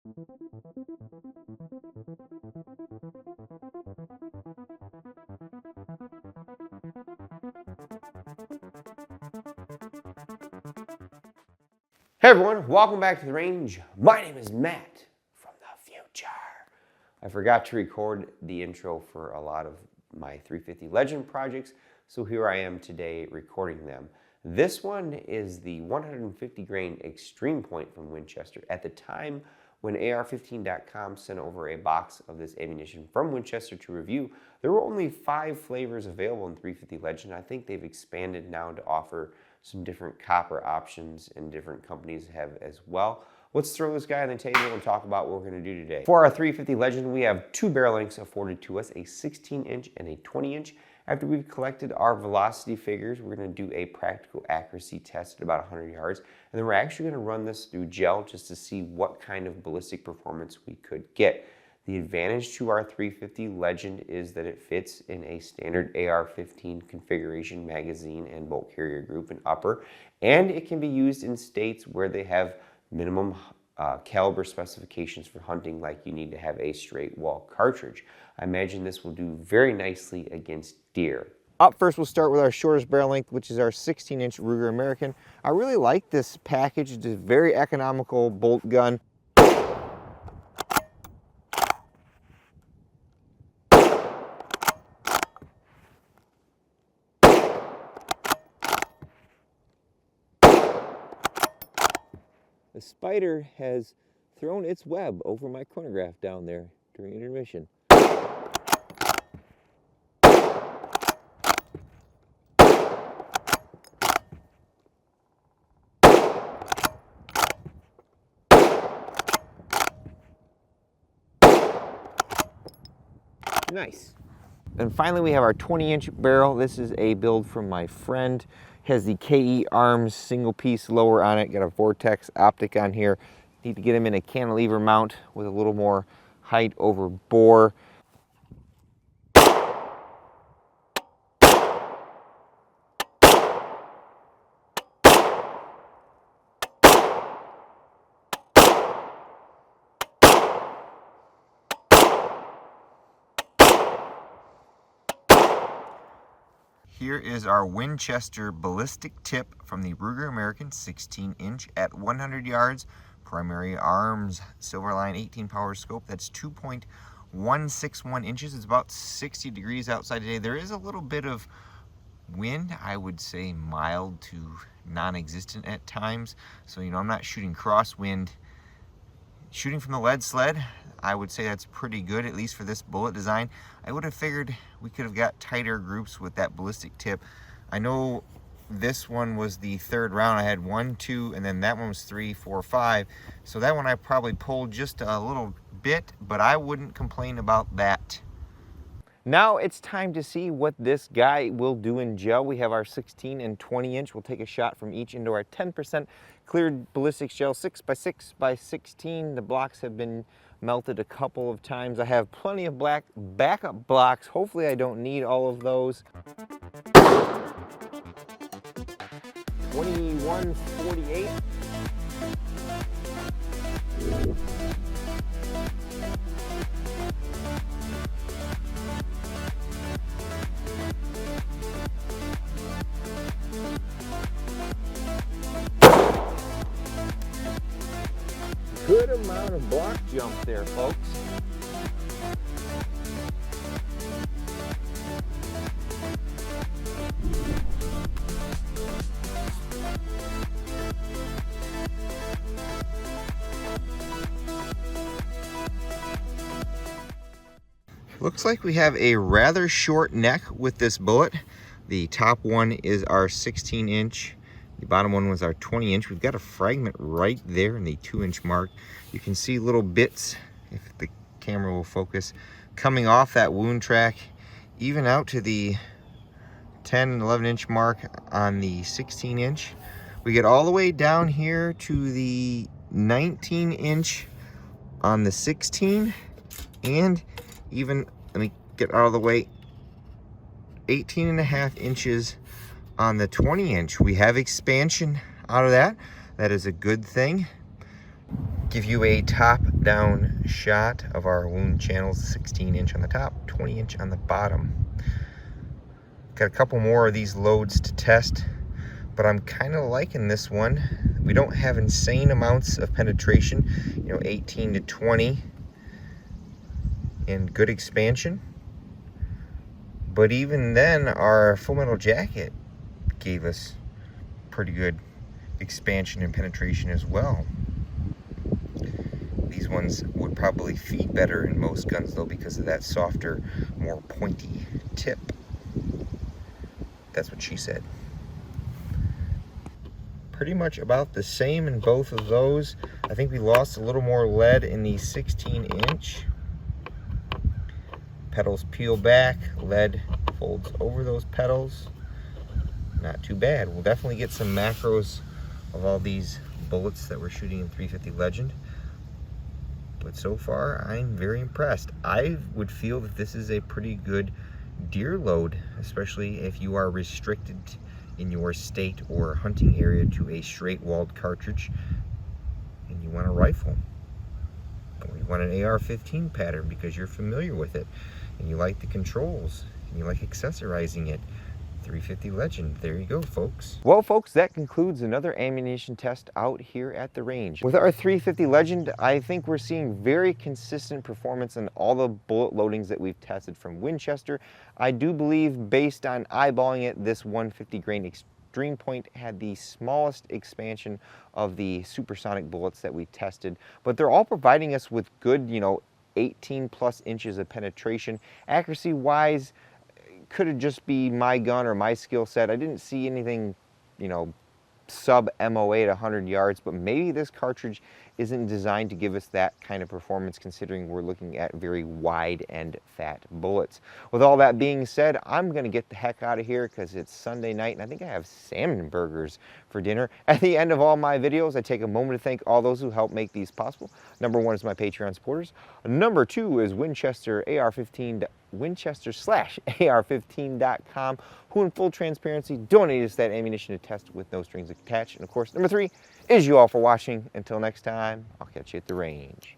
Hey everyone, welcome back to the range. My name is Matt from the future. I forgot to record the intro for a lot of my 350 Legend projects, so here I am today recording them. This one is the 150 grain Extreme Point from Winchester. At the time when AR15.com sent over a box of this ammunition from Winchester to review, there were only 5 flavors available in 350 Legend. I think they've expanded now to offer some different copper options, and different companies have as well. Let's throw this guy on the table and talk about what we're going to do today. For our 350 Legend, we have 2 barrel lengths afforded to us, a 16-inch and a 20-inch. After we've collected our velocity figures, we're going to do a practical accuracy test at about 100 yards, and then we're actually going to run this through gel just to see what kind of ballistic performance we could get. The advantage to our 350 Legend is that it fits in a standard AR-15 configuration magazine and bolt carrier group and upper, and it can be used in states where they have minimum caliber specifications for hunting, like you need to have a straight wall cartridge. I imagine this will do very nicely against deer. Up first, we'll start with our shortest barrel length, which is our 16-inch Ruger American. I really like this package. It's a very economical bolt gun. The spider has thrown its web over my chronograph down there during intermission. Nice. And finally, we have our 20-inch barrel. This is a build from my friend. Has the KE arms single piece lower on it, got a vortex optic on here. Need to get him in a cantilever mount with a little more height over bore. Here is our Winchester ballistic tip from the Ruger American 16-inch at 100 yards. Primary arms, Silverline 18 power scope. That's 2.161 inches. It's about 60 degrees outside today. There is a little bit of wind, I would say mild to non-existent at times. So, I'm not shooting crosswind. Shooting from the lead sled, I would say that's pretty good, at least for this bullet design. I would have figured we could have got tighter groups with that ballistic tip. I know this one was the 3rd round. I had 1, 2, and then that one was 3, 4, 5. So that one I probably pulled just a little bit, but I wouldn't complain about that. Now it's time to see what this guy will do in gel. We have our 16 and 20-inch. We'll take a shot from each into our 10% cleared ballistics gel, 6x6x16. The blocks have been melted a couple of times. I have plenty of black backup blocks. Hopefully I don't need all of those. 2148. Good amount of block jump there, folks. Looks like we have a rather short neck with this bullet. The top one is our 16-inch. The bottom one was our 20-inch. We've got a fragment right there in the 2-inch mark. You can see little bits, if the camera will focus, coming off that wound track, even out to the 10 and 11-inch mark on the 16-inch. We get all the way down here to the 19-inch on the 16, and even, let me get out of the way, 18.5 inches on the 20-inch. We have expansion out of that. That is a good thing. Give you a top-down shot of our wound channels, 16-inch on the top, 20-inch on the bottom. Got a couple more of these loads to test, but I'm kind of liking this one. We don't have insane amounts of penetration, 18 to 20, and good expansion. But even then, our Full Metal Jacket gave us pretty good expansion and penetration as well. These ones would probably feed better in most guns though because of that softer, more pointy tip. That's what she said. Pretty much about the same in both of those. I think we lost a little more lead in the 16-inch. Petals peel back, lead folds over those petals. Not too bad. We'll definitely get some macros of all these bullets that we're shooting in 350 Legend. But so far, I'm very impressed. I would feel that this is a pretty good deer load, especially if you are restricted in your state or hunting area to a straight-walled cartridge and you want a rifle. Or you want an AR-15 pattern because you're familiar with it and you like the controls and you like accessorizing it. 350 Legend. There you go, folks. Well, folks, that concludes another ammunition test out here at the range. With our 350 Legend, I think we're seeing very consistent performance in all the bullet loadings that we've tested from Winchester. I do believe, based on eyeballing it, this 150 grain Extreme Point had the smallest expansion of the supersonic bullets that we tested, but they're all providing us with good, 18 plus inches of penetration. Accuracy wise, could it just be my gun or my skill set? I didn't see anything, sub MOA at 100 yards, but maybe this cartridge isn't designed to give us that kind of performance considering we're looking at very wide and fat bullets. With all that being said, I'm gonna get the heck out of here because it's Sunday night and I think I have salmon burgers for dinner. At the end of all my videos, I take a moment to thank all those who help make these possible. Number one is my Patreon supporters. Number two is Winchester AR-15, Winchester/AR15.com, who in full transparency donated us that ammunition to test with no strings attached. And of course, number three is you all for watching. Until next time, I'll catch you at the range.